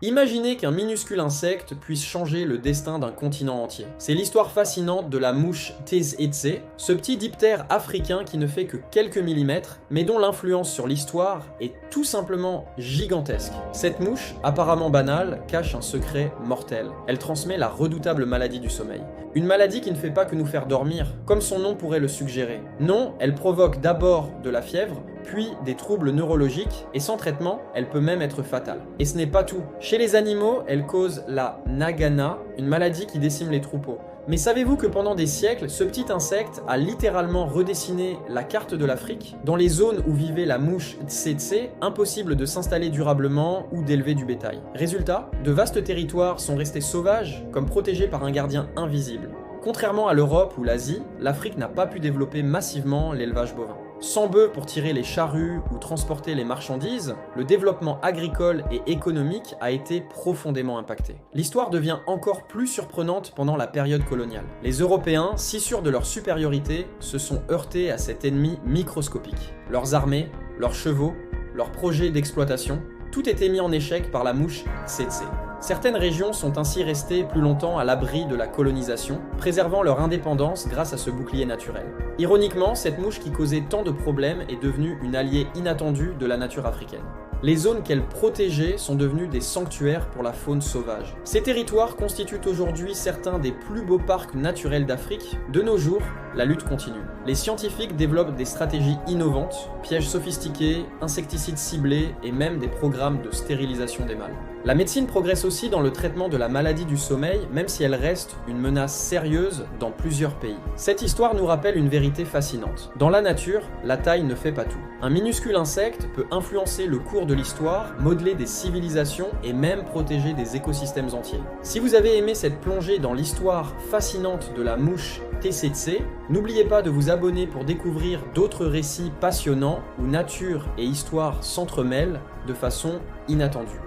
Imaginez qu'un minuscule insecte puisse changer le destin d'un continent entier. C'est l'histoire fascinante de la mouche Tsetse, ce petit diptère africain qui ne fait que quelques millimètres, mais dont l'influence sur l'histoire est tout simplement gigantesque. Cette mouche, apparemment banale, cache un secret mortel. Elle transmet la redoutable maladie du sommeil. Une maladie qui ne fait pas que nous faire dormir, comme son nom pourrait le suggérer. Non, elle provoque d'abord de la fièvre, puis des troubles neurologiques, et sans traitement, elle peut même être fatale. Et ce n'est pas tout. Chez les animaux, elle cause la nagana, une maladie qui décime les troupeaux. Mais savez-vous que pendant des siècles, ce petit insecte a littéralement redessiné la carte de l'Afrique? Dans les zones où vivait la mouche tsetse, impossible de s'installer durablement ou d'élever du bétail. Résultat, de vastes territoires sont restés sauvages, comme protégés par un gardien invisible. Contrairement à l'Europe ou l'Asie, l'Afrique n'a pas pu développer massivement l'élevage bovin. Sans bœufs pour tirer les charrues ou transporter les marchandises, le développement agricole et économique a été profondément impacté. L'histoire devient encore plus surprenante pendant la période coloniale. Les Européens, si sûrs de leur supériorité, se sont heurtés à cet ennemi microscopique. Leurs armées, leurs chevaux, leurs projets d'exploitation, tout était mis en échec par la mouche tsetse. Certaines régions sont ainsi restées plus longtemps à l'abri de la colonisation, préservant leur indépendance grâce à ce bouclier naturel. Ironiquement, cette mouche qui causait tant de problèmes est devenue une alliée inattendue de la nature africaine. Les zones qu'elle protégeait sont devenues des sanctuaires pour la faune sauvage. Ces territoires constituent aujourd'hui certains des plus beaux parcs naturels d'Afrique. De nos jours, la lutte continue. Les scientifiques développent des stratégies innovantes, pièges sophistiqués, insecticides ciblés et même des programmes de stérilisation des mâles. La médecine progresse aussi dans le traitement de la maladie du sommeil, même si elle reste une menace sérieuse dans plusieurs pays. Cette histoire nous rappelle une vérité fascinante. Dans la nature, la taille ne fait pas tout. Un minuscule insecte peut influencer le cours de l'histoire, modeler des civilisations et même protéger des écosystèmes entiers. Si vous avez aimé cette plongée dans l'histoire fascinante de la mouche tsetse, n'oubliez pas de vous abonner pour découvrir d'autres récits passionnants où nature et histoire s'entremêlent de façon inattendue.